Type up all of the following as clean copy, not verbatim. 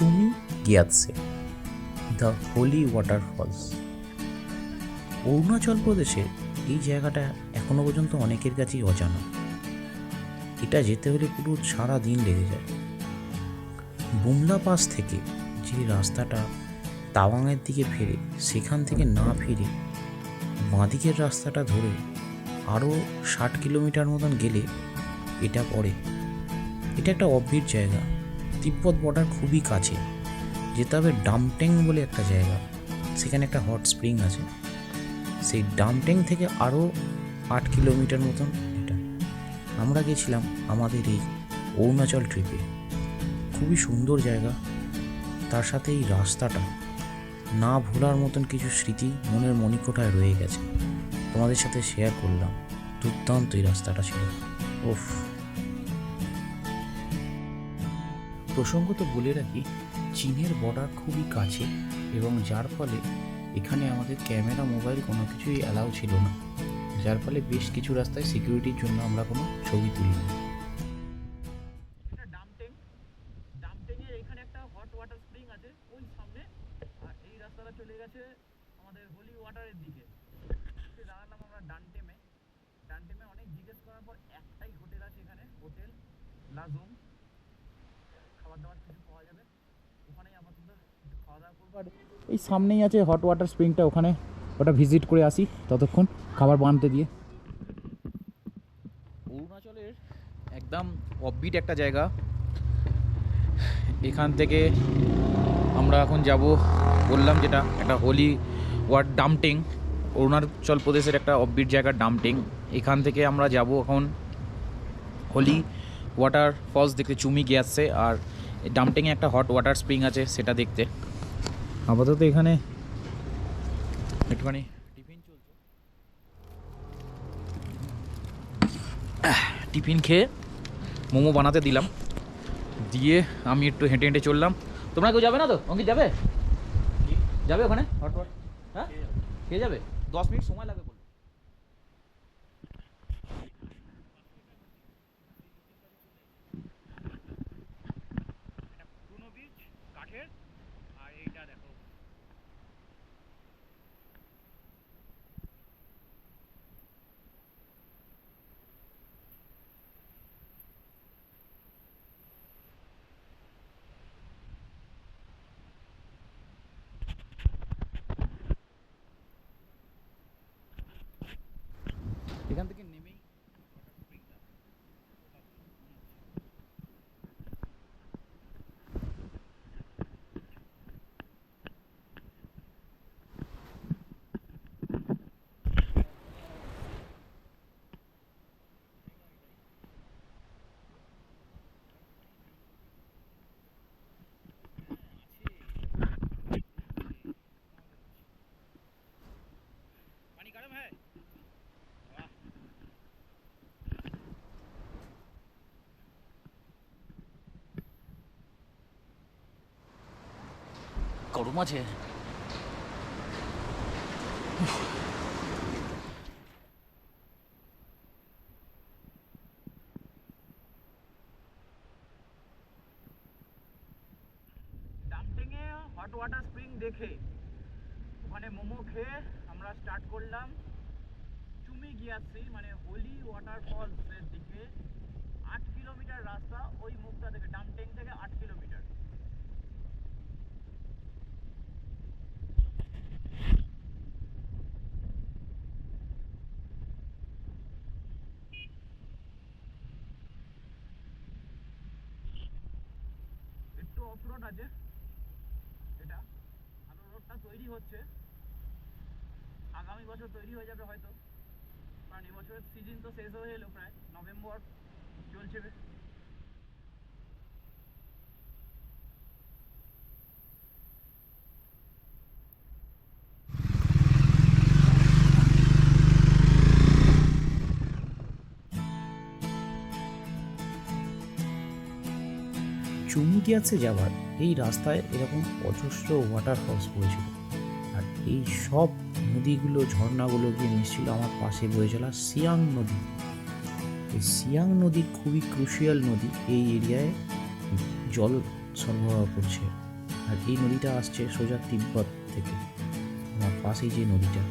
Chumi গিয়াৎসে the Holi waterfalls. Arunachal প্রদেশে এই জায়গাটা এখনো পর্যন্ত অনেকের কাছেই অজানা। এটা যেতে হলে পুরো সারা দিন লেগে যায়। বুমলা পাস থেকে যে রাস্তাটা তাওয়াংয়ের দিকে ফেরে, সেখান থেকে না ফিরে বাঁদিকের রাস্তাটা ধরে আরও 60 কিলোমিটার মতন গেলে এটা পড়ে। এটা একটা অফবিট জায়গা, তিব্বত বর্ডার খুবই কাছে। যেতে হবে ডামটেং বলে একটা জায়গা, সেখানে একটা হট স্প্রিং আছে। সেই ডামটেং থেকে আরও 8 কিলোমিটার মতন এটা। আমরা গেছিলাম আমাদের এই অরুণাচল ট্রিপে। খুবই সুন্দর জায়গা, তার সাথে এই রাস্তাটা না ভোলার মতন কিছু স্মৃতি মনের মণিকোঠায় রয়ে গেছে, তোমাদের সাথে শেয়ার করলাম। দুর্দান্ত এই রাস্তাটা ছিল। ওফ, প্রসঙ্গত বলে রাখি, চীনের বর্ডার খুবই কাছে এবং যার ফলে এখানে আমাদের ক্যামেরা, মোবাইল কোনো কিছুই অ্যালাউ ছিল না, যার ফলে বেশ কিছু রাস্তায় সিকিউরিটির জন্য আমরা কোনো ছবি তুলি না। এটা ডামটেংয়ের এখানে একটা হট ওয়াটার স্প্রিং আছে ওই সামনে, আর এই রাস্তাটা চলে গেছে আমাদের হোলি ওয়াটারের দিকে। দাঁড়ালাম আমরা ডানটেমে অনেক জিজ্ঞেস করার পর একটাই হোটেল আছে এখানে, হোটেল লাজুং। খাবার দাবার কিছু পাওয়া যাবে ওখানেই, আপাতত খাওয়া দাওয়া করবো। আর এই সামনেই আছে হট ওয়াটার স্প্রিংটা, ওটা ভিজিট করে আসি ততক্ষণ খাবার বানাতে দিয়ে। অরুণাচলের একদম অফবিট একটা জায়গা। এখান থেকে আমরা এখন যাব, বললাম যেটা একটা হোলি ডামটেং, অরুণাচল প্রদেশের একটা অফবিট জায়গা ডামটেং। এখান থেকে আমরা যাব এখন হোলি ওয়াটার ফলস দেখতে, চুমি গিয়াৎসে। আর ডামটেংয়ে একটা হট ওয়াটার স্প্রিং আছে, সেটা দেখতে। আপাতত এখানে একটুখানি টিফিন চলছে, টিফিন খেয়ে মোমো বানাতে দিলাম, দিয়ে আমি একটু হেঁটে হেঁটে চললাম। তোমরা কেউ যাবে না তো? অঙ্কিত যাবে? যাবে ওখানে হট ওয়াটার? হ্যাঁ, খেয়ে যাবে। 10 মিনিট সময় লাগবে বললো। পুরনো বীজ কাঠের, আর এইটা দেখো এখান থেকে নেমেই पानी गर्म है। গরম আছে। ডামটেংয়ে হট ওয়াটার স্প্রিং দেখে ওখানে মোমো খেয়ে আমরা স্টার্ট করলাম চুমি গিয়াৎসে, মানে হোলি ওয়াটারফলসের দিকে। 8 কিলোমিটার রাস্তা ওই মুখটা থেকে, ডামটেং থেকে 8 কিলোমিটার। একটু অফ রোড আছে এটা, আরো রোডটা তৈরি হচ্ছে, আগামী বছর তৈরি হয়ে যাবে হয়তো, কারণ এবছরের সিজন তো শেষ হয়ে এলো, প্রায় নভেম্বর চলছে। চুমি গিয়াৎসে যাওয়ার এই রাস্তায় এরকম অজস্র ওয়াটারফলস বয়েছিল, আর এই সব নদীগুলো, ঝর্ণাগুলো গিয়ে মিশছিল আমার পাশে বয়ে চলা সিয়াং নদী। এই সিয়াং নদী খুবই ক্রুশিয়াল নদী, এই এরিয়ায় জল সরবরাহ করছে। আর এই নদীটা আসছে সোজা তিব্বত থেকে, আমার পাশেই যে নদীটা।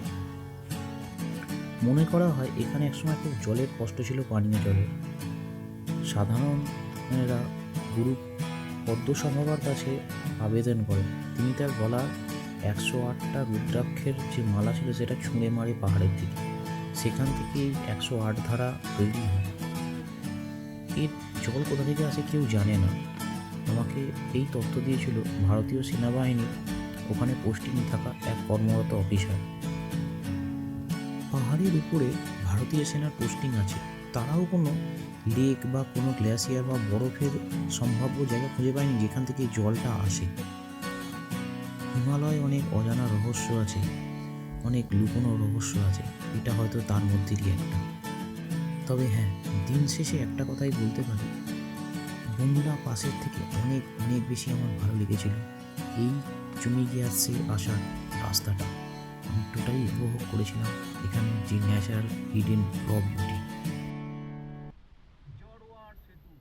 মনে করা হয় এখানে একসময় খুব জলের কষ্ট ছিল, পানীয় জলের। সাধারণেরা গুরু পদ্মসম্ভবার কাছে আবেদন করেন, তিনি তার গলা 108টা রুদ্রাক্ষের যে মালা ছিল সেটা ছুঁড়ে মারে পাহাড়ের দিকে, সেখান থেকেই 108 ধারা তৈরি হয়। এর জল কোথা থেকে আসে কেউ জানে না। আমাকে এই তথ্য দিয়েছিল ভারতীয় সেনাবাহিনী ওখানে পোস্টিং থাকা এক কর্মরত অফিসার। পাহাড়ের উপরে ভারতীয় সেনার পোস্টিং আছে, তারাও কোনো লেক বা কোনো গ্লেসিয়ার বা বরফের সম্ভাব্য জায়গা খুঁজে পায়নি যেখান থেকে জলটা আসে। হিমালয়ে অনেক অজানা রহস্য আছে, অনেক লুকোনো রহস্য আছে, এটা হয়তো তার মধ্যেরই একটা। তবে হ্যাঁ, দিন শেষে একটা কথাই বলতে পারি, বুমলা পাশের থেকে অনেক অনেক বেশি আমার ভালো লেগেছিল এই চুমি গ্যাসে আসার রাস্তাটা। আমি টোটালি উপভোগ করেছিলাম এখানে যে ন্যাচারাল হিডেন র বিউটি। জড়োয়ার সেতু।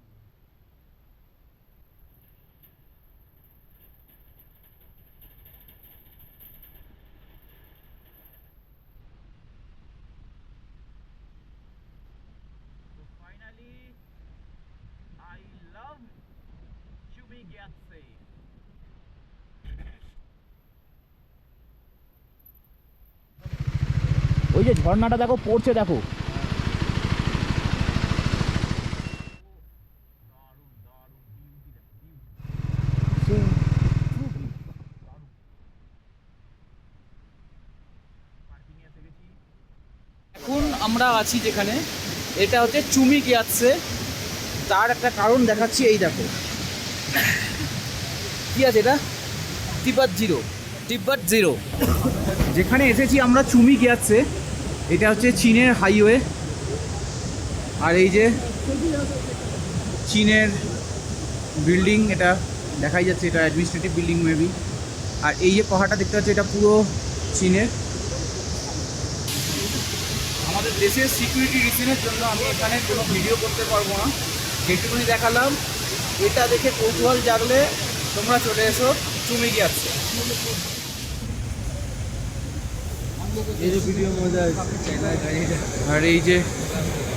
So finally, I love Chumi Gyatse. ওই যে ঝর্ণাটা দেখো পড়ছে, দেখো এখন আমরা আছি যেখানে, এটা হচ্ছে চুমি গিয়াচ্ছে। তার একটা কারণ দেখাচ্ছি, এই দেখো কি আছে, এটা তিব্বত জিরো। যেখানে এসেছি আমরা চুমি গিয়াচ্ছে, এটা হচ্ছে চীনের হাইওয়ে। আর এই যে চীনের বিল্ডিং, এটা দেখাই যাচ্ছে, এটা অ্যাডমিনিস্ট্রেটিভ বিল্ডিং মেবি। আর এই যে পাহাড়টা দেখতে পাচ্ছি, এটা পুরো চীনের। আমাদের দেশের সিকিউরিটি রিজনের জন্য আমি এখানে কোনো ভিডিও করতে পারবো না, যেটুকুনি দেখালাম। এটা দেখে কৌতূহল জাগলে তোমরা চলে এসো চুমি গিয়াচ্ছে। আর এই যে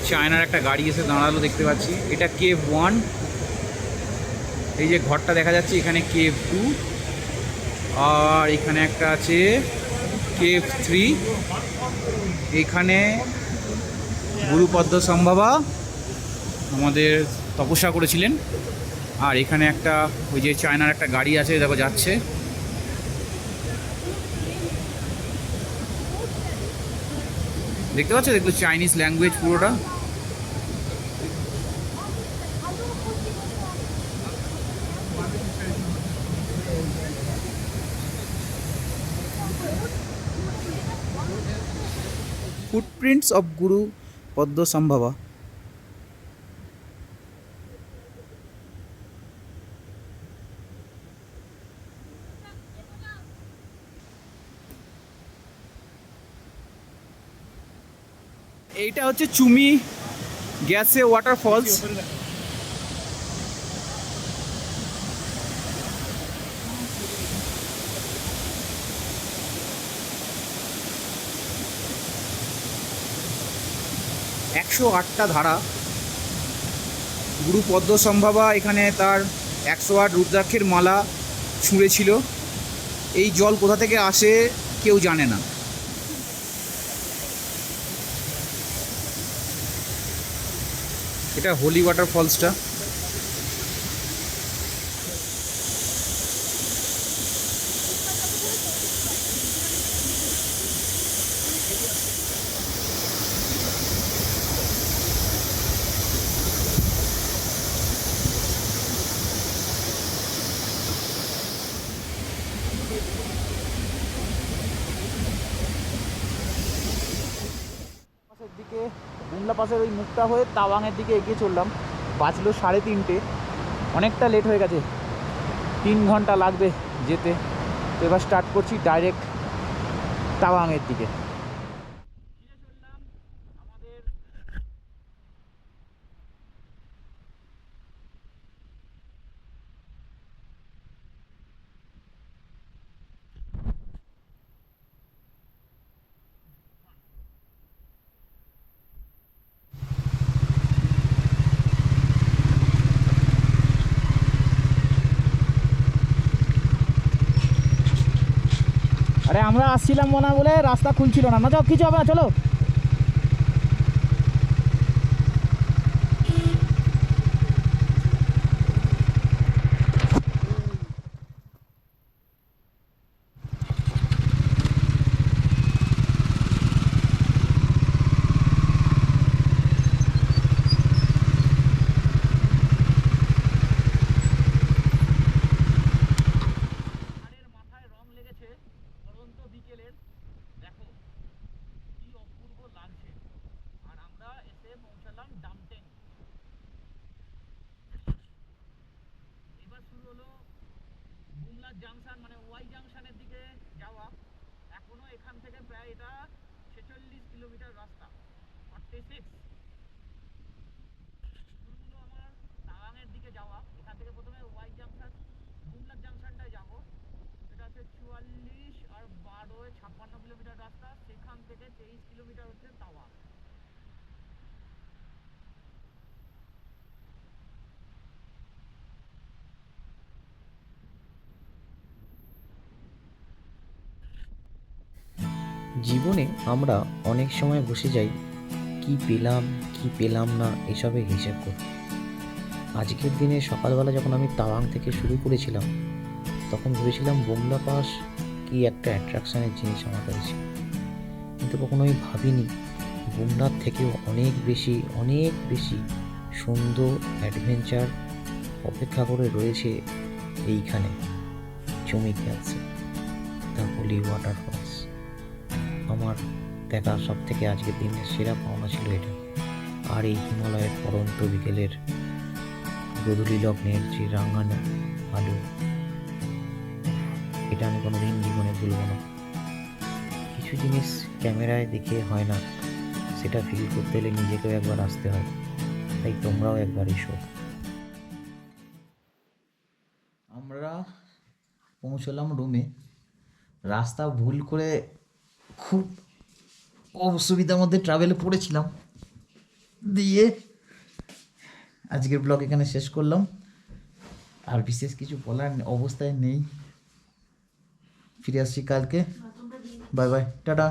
চায়নার একটা গাড়ি এসে দাঁড়ালো দেখতে পাচ্ছি, এটা কেভ 1। এই যে ঘরটা দেখা যাচ্ছে, এখানে কেভ 2, আর এখানে একটা আছে কেভ 3। এখানে গুরু পদ্মসম্ভবা আমাদের তপস্যা করেছিলেন। আর এখানে একটা ওই যে চায়নার একটা গাড়ি আছে, দেখো যাচ্ছে। দেখতে পাচ্ছ, দেখলো চাইনিজ ল্যাঙ্গুয়েজ পুরোটা। ফুটপ্রিন্টস অফ গুরু পদ্মসম্ভবা। এইটা হচ্ছে চুমি গ্যাসে ওয়াটারফলস। একশো 8টা ধারা। গুরু পদ্মসম্ভবা এখানে তার 108 রুদ্রাক্ষের মালা ছুঁড়েছিল। এই জল কোথা থেকে আসে কেউ জানে না। এটা হোলি ওয়াটার ফলসটা। পাশের দিকে বুমলা পাশের ওই মুখটা হয়ে তাওয়াংয়ের দিকে এগিয়ে চললাম। বাজলো 3:30, অনেকটা লেট হয়ে গেছে, 3 ঘন্টা লাগবে যেতে। তো এবার স্টার্ট করছি ডাইরেক্ট তাওয়াংয়ের দিকে। আরে আমরা আসছিলাম মনে হয় বলে রাস্তা খুলছিল না, না যাও কিছু হবে না, চলো। পাহাড়ের মাথায় রং লেগেছে পড়ন্ত বিকেলের, দেখো কি অপূর্ব লাগছে। আর আমরা এসে পৌঁছালাম ডামটেং। এবার শুরু হলো বুমলা জাংশন মানে ওয়াই জাংশনের দিকে যাওয়া। এখনো এখান থেকে প্রায় এটা 46 কিলোমিটার রাস্তা, 46। শুরু হলো আমার তাওয়াংয়ের দিকে যাওয়া। এখান থেকে প্রথমে ওয়াই জাংশন বুমলা জাংশনটায় যাব, এটা হচ্ছে 44 আর 12 56 কিলোমিটার রাস্তা। সেখান থেকে 23 কিলোমিটার হচ্ছে তাওয়াং। জীবনে আমরা অনেক সময় বসে যাই কি পেলাম কি পেলাম না এসবের হিসেব করতে। আজকের দিনে সকালবেলা যখন আমি তাওয়াং থেকে শুরু করেছিলাম তখন ভেবেছিলাম বুমলা পাস কি একটা অ্যাট্রাকশনের জিনিস আমার কাছে ছিল, কিন্তু কখনোই ভাবিনি বুমলার থেকেও অনেক বেশি সুন্দর অ্যাডভেঞ্চার অপেক্ষা করে রয়েছে এইখানে জমিতে আছে দ্য হোলি ওয়াটারফলস। আমার দেখা সব থেকে আজকের দিনের সেরা পাওনা ছিল এটা। আর এই হিমালয়ের পরন্ত বিকেলের গোধূলি লগ্নের যে রাঙানো আলো, এটা আমি কোনোদিন জীবনে ভুলব না। কিছু জিনিস ক্যামেরায় দেখে হয় না, সেটা ফিল করতে হলে নিজেকেও একবার আসতে হয়। তাই তোমরাও একবার এসো। আমরা পৌঁছলাম রুমে। রাস্তা ভুল করে খুব অসুবিধার মধ্যে ট্রাভেলে পড়েছিলাম, দিয়ে আজকের ব্লগ এখানে শেষ করলাম। আর বিশেষ কিছু বলার অবস্থায় নেই। ফিরে আসছি কালকে। Bye bye, tata.